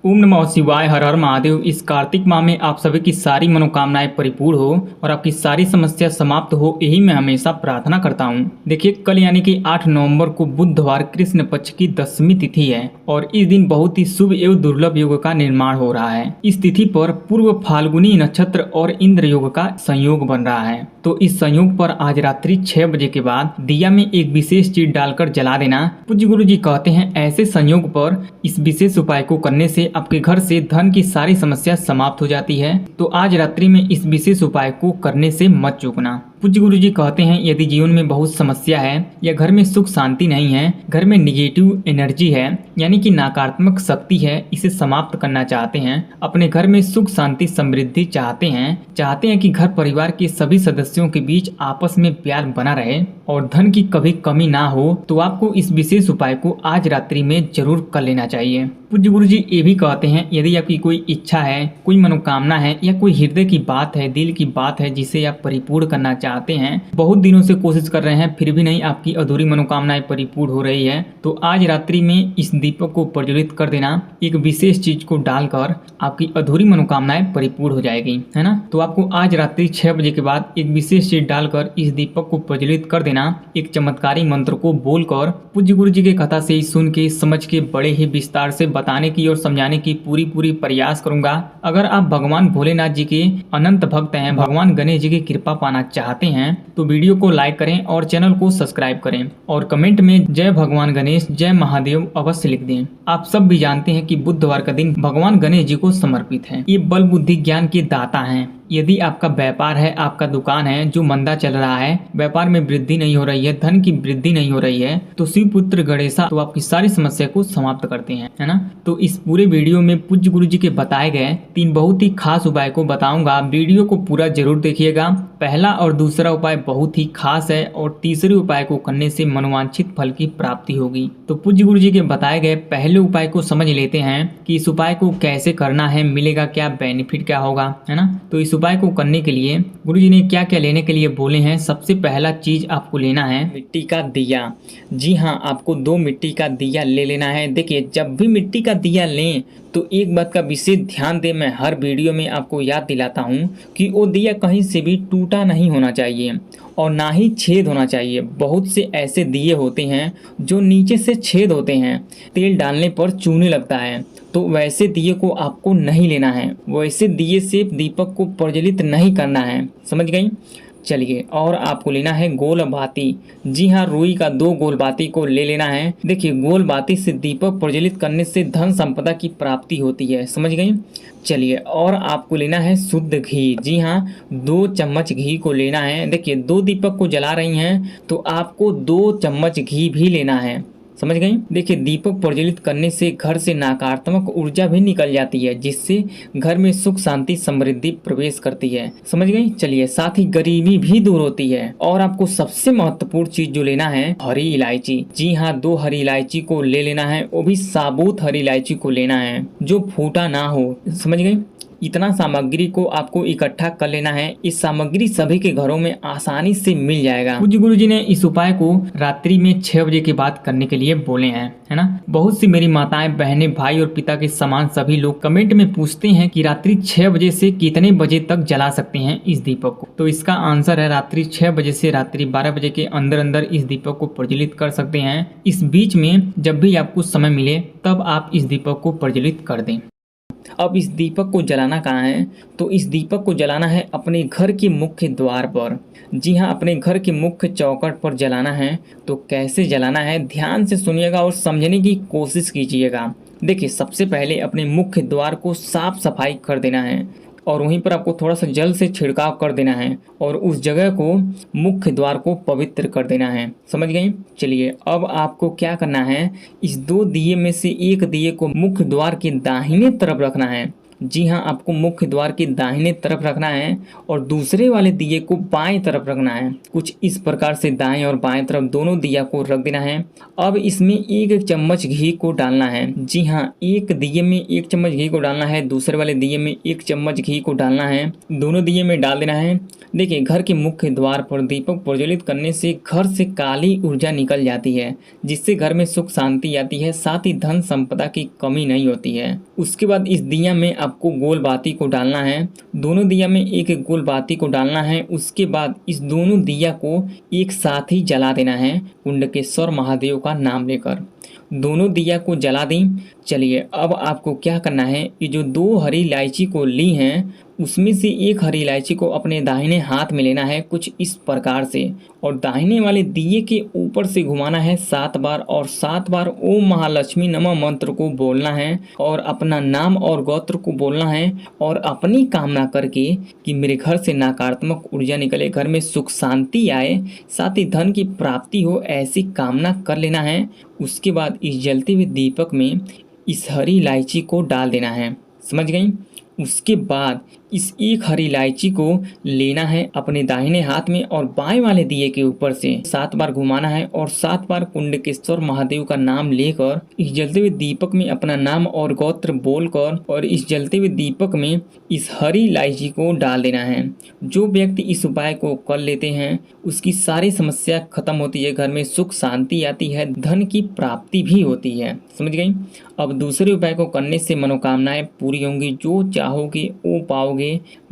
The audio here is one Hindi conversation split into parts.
ओम नमः शिवाय, हर हर महादेव। इस कार्तिक माह में आप सभी की सारी मनोकामनाएं परिपूर्ण हो और आपकी सारी समस्या समाप्त हो, यही मैं हमेशा प्रार्थना करता हूं। देखिए, कल यानी कि 8 नवंबर को बुधवार कृष्ण पक्ष की 10वीं तिथि है और इस दिन बहुत ही शुभ एवं दुर्लभ योग का निर्माण हो रहा है। इस तिथि पर पूर्व फाल्गुनी नक्षत्र और इंद्र योग का संयोग बन रहा है। तो इस संयोग पर आज रात्रि 6 बजे के बाद दिया में एक विशेष चीज डालकर जला देना। पूज्य गुरु जी कहते हैं ऐसे संयोग पर इस विशेष उपाय को करने से आपके घर से धन की सारी समस्या समाप्त हो जाती है। तो आज रात्रि में इस विशेष उपाय को करने से मत चूकना। पूज्य गुरु जी कहते हैं यदि जीवन में बहुत समस्या है या घर में सुख शांति नहीं है, घर में निगेटिव एनर्जी है यानी कि नकारात्मक शक्ति है, इसे समाप्त करना चाहते हैं, अपने घर में सुख शांति समृद्धि चाहते हैं कि घर परिवार के सभी सदस्यों के बीच आपस में प्यार बना रहे और धन की कभी कमी ना हो, तो आपको इस विशेष उपाय को आज रात्रि में जरूर कर लेना चाहिए। पूज्य गुरु जी ये भी कहते हैं यदि आपकी कोई इच्छा है, कोई मनोकामना है या कोई हृदय की बात है, दिल की बात है जिसे आप परिपूर्ण करना चाहते हैं, बहुत दिनों से कोशिश कर रहे हैं फिर भी नहीं आपकी अधूरी मनोकामनाएं परिपूर्ण हो रही है, तो आज रात्रि में इस दीपक को प्रज्वलित कर देना। एक विशेष चीज को डालकर आपकी अधूरी मनोकामनाएं परिपूर्ण हो जाएगी, है ना। तो आपको आज रात्रि 6 बजे के बाद एक विशेष चीज डालकर इस दीपक को प्रज्वलित कर देना। एक चमत्कारी मंत्र को बोलकर पूज्य गुरु जी के कथा से ही सुन के समझ के बड़े ही विस्तार से बताने की और समझाने की पूरी प्रयास करूंगा। अगर आप भगवान भोलेनाथ जी के अनंत भक्त हैं, भगवान गणेश जी की कृपा पाना चाहते हैं, तो वीडियो को लाइक करें और चैनल को सब्सक्राइब करें और कमेंट में जय भगवान गणेश, जय महादेव अवश्य लिख दें। आप सब भी जानते हैं कि बुधवार का दिन भगवान गणेश जी को समर्पित है। ये बल बुद्धि ज्ञान के दाता हैं। यदि आपका व्यापार है, आपका दुकान है जो मंदा चल रहा है, व्यापार में वृद्धि नहीं हो रही है, धन की वृद्धि नहीं हो रही है, तो शिव पुत्र गणेशा तो आपकी सारी समस्या को समाप्त करते हैं, है ना। तो इस पूरे वीडियो में पूज्य गुरु जी के बताए गए 3 बहुत ही खास उपाय को बताऊंगा। वीडियो को पूरा जरूर देखिएगा। पहला और दूसरा उपाय बहुत ही खास है और तीसरे उपाय को करने से मनोवांछित फल की प्राप्ति होगी। तो पूज्य गुरु जी के बताए गए पहले उपाय को समझ लेते हैं कि इस उपाय को कैसे करना है, मिलेगा क्या, बेनिफिट क्या होगा, है ना। तो इस उपाय को करने के लिए गुरु जी ने क्या क्या लेने के लिए बोले हैं। सबसे पहला चीज आपको लेना है मिट्टी का दिया। जी हाँ, आपको 2 मिट्टी का दिया ले लेना है। देखिए, जब भी मिट्टी का दिया लें तो एक बात का विशेष ध्यान दें, मैं हर वीडियो में आपको याद दिलाता हूँ कि वो दिया कहीं से भी टूटा नहीं होना चाहिए और ना ही छेद होना चाहिए। बहुत से ऐसे दिए होते हैं जो नीचे से छेद होते हैं, तेल डालने पर चूने लगता है, तो वैसे दिए को आपको नहीं लेना है। वैसे दिए से दीपक को प्रज्वलित नहीं करना है, समझ गई। चलिए, और आपको लेना है गोल बाती। जी हाँ, रुई का 2 गोल बाती को ले लेना है। देखिए, गोल बाती से दीपक प्रज्वलित करने से धन संपदा की प्राप्ति होती है, समझ गई। चलिए, और आपको लेना है शुद्ध घी। जी हाँ, 2 चम्मच घी को लेना है। देखिए, 2 दीपक को जला रही हैं तो आपको 2 चम्मच घी भी लेना है, समझ गई। देखिए, दीपक प्रज्वलित करने से घर से नकारात्मक ऊर्जा भी निकल जाती है, जिससे घर में सुख शांति समृद्धि प्रवेश करती है, समझ गई। चलिए, साथ ही गरीबी भी दूर होती है। और आपको सबसे महत्वपूर्ण चीज जो लेना है, हरी इलायची। जी हाँ, 2 हरी इलायची को ले लेना है। वो भी साबुत हरी इलायची को लेना है जो फूटा ना हो, समझ गई। इतना सामग्री को आपको इकट्ठा कर लेना है। इस सामग्री सभी के घरों में आसानी से मिल जाएगा। पूज्य गुरु जी ने इस उपाय को रात्रि में 6 बजे के बाद करने के लिए बोले हैं, है ना। बहुत सी मेरी माताएं, बहनें, भाई और पिता के समान सभी लोग कमेंट में पूछते हैं कि रात्रि 6 बजे से कितने बजे तक जला सकते हैं इस दीपक को। तो इसका आंसर है रात्रि 6 बजे से रात्रि 12 बजे के अंदर अंदर इस दीपक को प्रज्वलित कर सकते हैं। इस बीच में जब भी आपको समय मिले तब आप इस दीपक को प्रज्वलित कर दें। अब इस दीपक को जलाना कहाँ है, तो इस दीपक को जलाना है अपने घर के मुख्य द्वार पर। जी हाँ, अपने घर के मुख्य चौखट पर जलाना है। तो कैसे जलाना है, ध्यान से सुनिएगा और समझने की कोशिश कीजिएगा। देखिए, सबसे पहले अपने मुख्य द्वार को साफ सफाई कर देना है और वहीं पर आपको थोड़ा सा जल से छिड़काव कर देना है और उस जगह को, मुख्य द्वार को पवित्र कर देना है, समझ गई। चलिए, अब आपको क्या करना है, इस 2 दिए में से एक दिए को मुख्य द्वार के दाहिने तरफ रखना है। जी हाँ, आपको मुख्य द्वार के दाहिने तरफ रखना है और दूसरे वाले दिए को बाएं तरफ रखना है। कुछ इस प्रकार से दाएं और बाएं तरफ दोनों दिया को रख देना है। अब इसमें एक चम्मच घी को डालना है। जी हाँ, एक दिए में 1 चम्मच घी को डालना है, दूसरे वाले दिए में 1 चम्मच घी को डालना है, दोनों दिए में डाल देना है। देखिए, घर के मुख्य द्वार पर दीपक प्रज्वलित करने से घर से काली ऊर्जा निकल जाती है, जिससे घर में सुख शांति आती है, साथ ही धन संपदा की कमी नहीं होती है। उसके बाद इस दिया में आपको गोल बाती को डालना है। दोनों दिया में एक एक गोल बाती को डालना है। उसके बाद इस दोनों दिया को एक साथ ही जला देना है, कुंडकेश्वर महादेव का नाम लेकर। दोनों दिया को जला दी। चलिए, अब आपको क्या करना है, ये जो 2 हरी इलायची को ली हैं उसमें से एक हरी इलायची को अपने दाहिने हाथ में लेना है कुछ इस प्रकार से, और दाहिने वाले दिए के ऊपर से घुमाना है 7 बार, और 7 बार ओम महालक्ष्मी नमः मंत्र को बोलना है और अपना नाम और गोत्र को बोलना है और अपनी कामना करके कि मेरे घर से नकारात्मक ऊर्जा निकले, घर में सुख शांति आए, साथ ही धन की प्राप्ति हो, ऐसी कामना कर लेना है। उसके बाद इस जलते हुए दीपक में इस हरी इलायची को डाल देना है। समझ गई? उसके बाद इस एक हरी इलायची को लेना है अपने दाहिने हाथ में और बाएं वाले दिए के ऊपर से 7 बार घुमाना है और 7 बार कुंडकेश्वर महादेव का नाम लेकर इस जलते हुए दीपक में अपना नाम और गोत्र बोलकर और इस जलते हुए दीपक में इस हरी इलायची को डाल देना है। जो व्यक्ति इस उपाय को कर लेते हैं उसकी सारी समस्या खत्म होती है, घर में सुख शांति आती है, धन की प्राप्ति भी होती है। समझ गई? अब दूसरे उपाय को करने से मनोकामनाएं पूरी होंगी, जो चाहोगे वो पाओगे।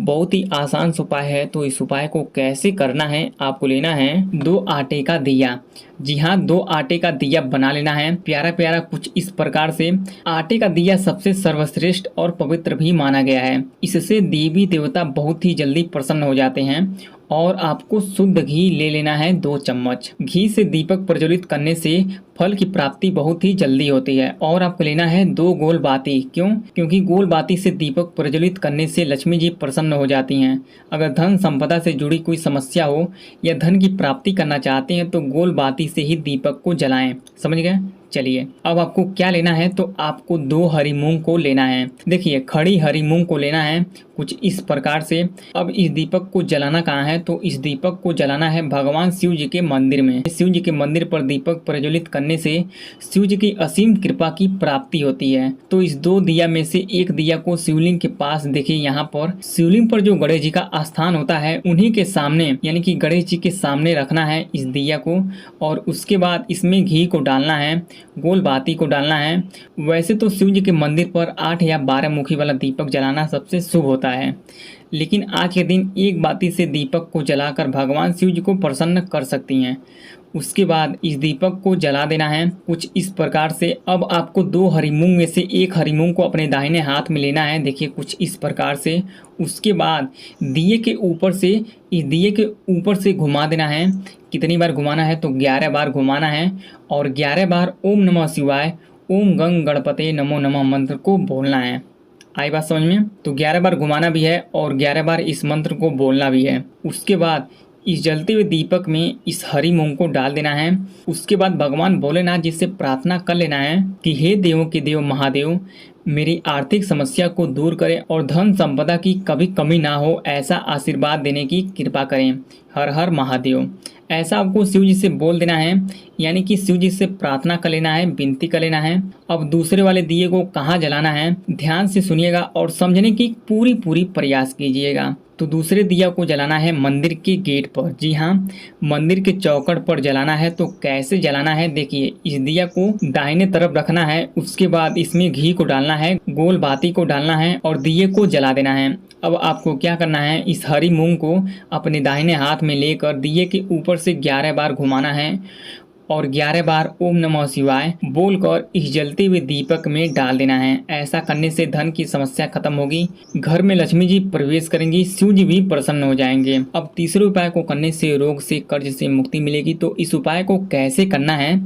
बहुत ही आसान उपाय है। तो इस उपाय को कैसे करना है, आपको लेना है 2 आटे का दिया। जी हाँ, 2 आटे का दिया बना लेना है प्यारा प्यारा कुछ इस प्रकार से। आटे का दिया सबसे सर्वश्रेष्ठ और पवित्र भी माना गया है। इससे देवी देवता बहुत ही जल्दी प्रसन्न हो जाते हैं। और आपको शुद्ध घी ले लेना है 2 चम्मच। घी से दीपक प्रज्वलित करने से फल की प्राप्ति बहुत ही जल्दी होती है। और आपको लेना है 2 गोल बाती। क्यों? क्योंकि गोल बाती से दीपक प्रज्वलित करने से लक्ष्मी जी प्रसन्न हो जाती हैं। अगर धन संपदा से जुड़ी कोई समस्या हो या धन की प्राप्ति करना चाहते हैं तो गोल बाती से ही दीपक को जलाएं। समझ गए? चलिए, अब आपको क्या लेना है, तो आपको 2 हरी मूंग को लेना है। देखिए, खड़ी हरी मूंग को लेना है कुछ इस प्रकार से। अब इस दीपक को जलाना कहाँ है, तो इस दीपक को जलाना है भगवान शिव जी के मंदिर में। शिव जी के मंदिर पर दीपक प्रज्वलित करने से शिव जी की असीम कृपा की प्राप्ति होती है। तो इस 2 दिया में से एक दिया को शिवलिंग के पास, देखिए यहाँ पर शिवलिंग पर जो गणेश जी का स्थान होता है उन्हीं के सामने, यानी कि गणेश जी के सामने रखना है इस दिया को। और उसके बाद इसमें घी को डालना है, गोल बाती को डालना है। वैसे तो शिव जी के मंदिर पर 8 या 12 मुखी वाला दीपक जलाना सबसे शुभ होता है, लेकिन आज के दिन एक बाती से दीपक को जलाकर भगवान शिव जी को प्रसन्न कर सकती हैं। उसके बाद इस दीपक को जला देना है कुछ इस प्रकार से। अब आपको 2 हरी मूंग में से एक हरी मूंग को अपने दाहिने हाथ में लेना है, देखिए कुछ इस प्रकार से। उसके बाद दिए के ऊपर से, इस दिए के ऊपर से घुमा देना है। कितनी बार घुमाना है, तो 11 बार घुमाना है और 11 बार ओम नमः शिवाय, ओम गंग गणपते नमो नमः मंत्र को बोलना है। आई बात समझ में? तो 11 बार घुमाना भी है और 11 बार इस मंत्र को बोलना भी है। उसके बाद इस जलते हुए दीपक में इस हरी मूंग को डाल देना है। उसके बाद भगवान भोलेनाथ जी से प्रार्थना कर लेना है कि हे देवों के देव महादेव, मेरी आर्थिक समस्या को दूर करें और धन संपदा की कभी कमी ना हो, ऐसा आशीर्वाद देने की कृपा करें। हर हर महादेव, ऐसा आपको शिव जी से बोल देना है, यानी कि शिव जी से प्रार्थना कर लेना है, विनती कर लेना है। अब दूसरे वाले दिए को कहाँ जलाना है, ध्यान से सुनिएगा और समझने की पूरी प्रयास कीजिएगा। तो दूसरे दिया को जलाना है मंदिर के गेट पर। जी हाँ, मंदिर के चौखट पर जलाना है। तो कैसे जलाना है, देखिए इस दिया को दाहिने तरफ रखना है। उसके बाद इसमें घी को डालना है, गोल बाती को डालना है और दिए को जला देना है। अब आपको क्या करना है, इस हरी मूंग को अपने दाहिने हाथ में लेकर दिए के ऊपर से 11 बार घुमाना है और 11 बार ओम नमः शिवाय बोलकर इस जलते हुए दीपक में डाल देना है। ऐसा करने से धन की समस्या खत्म होगी, घर में लक्ष्मी जी प्रवेश करेंगी, शिव जी भी प्रसन्न हो जाएंगे। अब तीसरे उपाय को करने से रोग से, कर्ज से मुक्ति मिलेगी। तो इस उपाय को कैसे करना है,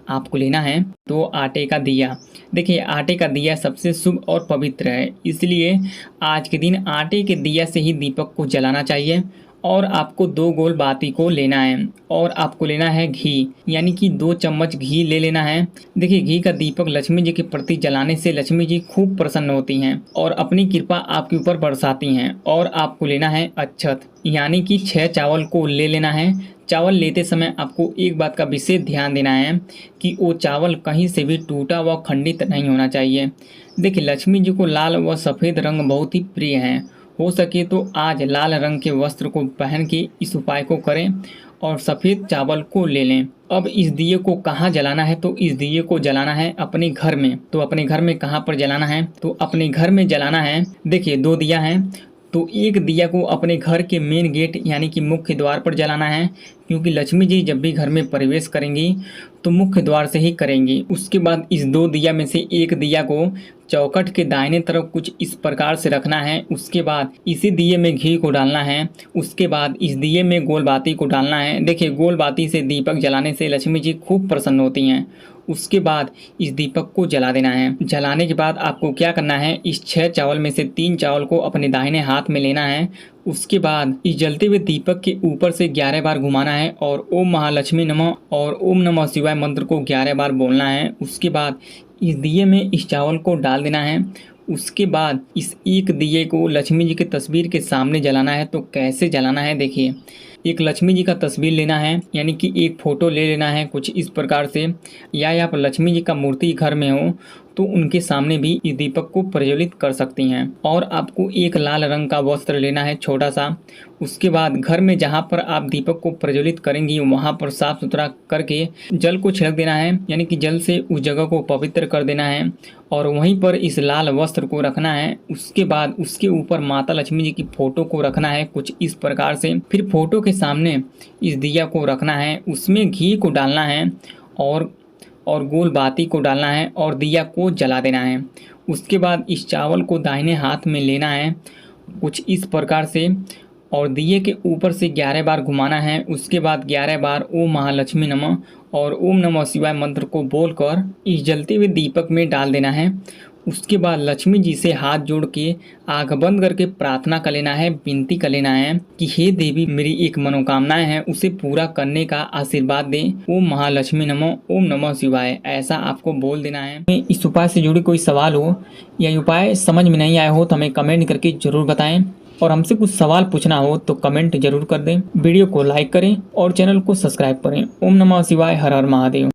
आपको लेना है 2 आटे का दिया। देखिए, आटे का दिया सबसे शुभ और पवित्र है, इसलिए आज के दिन आटे के दिया से ही दीपक को जलाना चाहिए। और आपको 2 गोल बाती को लेना है और आपको लेना है घी, यानी कि 2 चम्मच घी ले लेना है। देखिए, घी का दीपक लक्ष्मी जी के प्रति जलाने से लक्ष्मी जी खूब प्रसन्न होती हैं और अपनी कृपा आपके ऊपर बरसाती हैं। और आपको लेना है अक्षत, यानी कि 6 चावल को ले लेना है। चावल लेते समय आपको एक बात का विशेष ध्यान देना है कि वो चावल कहीं से भी टूटा व खंडित नहीं होना चाहिए। देखिए, लक्ष्मी जी को लाल व सफ़ेद रंग बहुत ही प्रिय हैं। हो सके तो आज लाल रंग के वस्त्र को पहन के इस उपाय को करें और सफ़ेद चावल को ले लें। अब इस दिए को कहाँ जलाना है, तो इस दिए को जलाना है अपने घर में। तो अपने घर में कहाँ पर जलाना है, तो अपने घर में जलाना है। देखिए, 2 दिया हैं, तो एक दिया को अपने घर के मेन गेट यानी कि मुख्य द्वार पर जलाना है, क्योंकि लक्ष्मी जी जब भी घर में प्रवेश करेंगी तो मुख्य द्वार से ही करेंगी। उसके बाद इस 2 दिया में से एक दिया को चौखट के दाहिने तरफ कुछ इस प्रकार से रखना है। उसके बाद इसी दिए में घी को डालना है। उसके बाद इस दिए में गोल बाती को डालना है। देखिए, गोल बाती से दीपक जलाने से लक्ष्मी जी खूब प्रसन्न होती हैं। उसके बाद इस दीपक को जला देना है। जलाने के बाद आपको क्या करना है, इस 6 चावल में से 3 चावल को अपने दाहिने हाथ में लेना है। उसके बाद इस जलते हुए दीपक के ऊपर से 11 बार घुमाना है और ओम महालक्ष्मी नमः और ओम नमः शिवाय मंत्र को 11 बार बोलना है। उसके बाद इस दिए में इस चावल को डाल देना है। उसके बाद इस एक दिए को लक्ष्मी जी की तस्वीर के सामने जलाना है। तो कैसे जलाना है, देखिए, एक लक्ष्मी जी का तस्वीर लेना है, यानी कि एक फ़ोटो ले लेना है कुछ इस प्रकार से, या आप लक्ष्मी जी का मूर्ति घर में हो तो उनके सामने भी इस दीपक को प्रज्वलित कर सकती हैं। और आपको एक लाल रंग का वस्त्र लेना है छोटा सा। उसके बाद घर में जहाँ पर आप दीपक को प्रज्वलित करेंगी वहाँ पर साफ सुथरा करके जल को छिड़क देना है, यानी कि जल से उस जगह को पवित्र कर देना है और वहीं पर इस लाल वस्त्र को रखना है। उसके बाद उसके ऊपर माता लक्ष्मी जी की फ़ोटो को रखना है कुछ इस प्रकार से। फिर फ़ोटो के सामने इस दिया को रखना है, उसमें घी को डालना है और गोल बाती को डालना है और दिया को जला देना है। उसके बाद इस चावल को दाहिने हाथ में लेना है कुछ इस प्रकार से और दिए के ऊपर से 11 बार घुमाना है। उसके बाद 11 बार ओम महालक्ष्मी नमः और ओम नमः शिवाय मंत्र को बोलकर इस जलते हुए दीपक में डाल देना है। उसके बाद लक्ष्मी जी से हाथ जोड़ के आंख बंद करके प्रार्थना कर लेना है, विनती कर लेना है कि हे देवी, मेरी एक मनोकामनाएं है उसे पूरा करने का आशीर्वाद दें। ओम महालक्ष्मी नमः, ओम नमः शिवाय, ऐसा आपको बोल देना है। इस उपाय से जुड़ी कोई सवाल हो या उपाय समझ में नहीं आया हो तो हमें कमेंट करके जरूर बताएं और हमसे कुछ सवाल पूछना हो तो कमेंट जरूर कर दें। वीडियो को लाइक करें और चैनल को सब्सक्राइब करें। ओम नमः शिवाय, हर हर महादेव।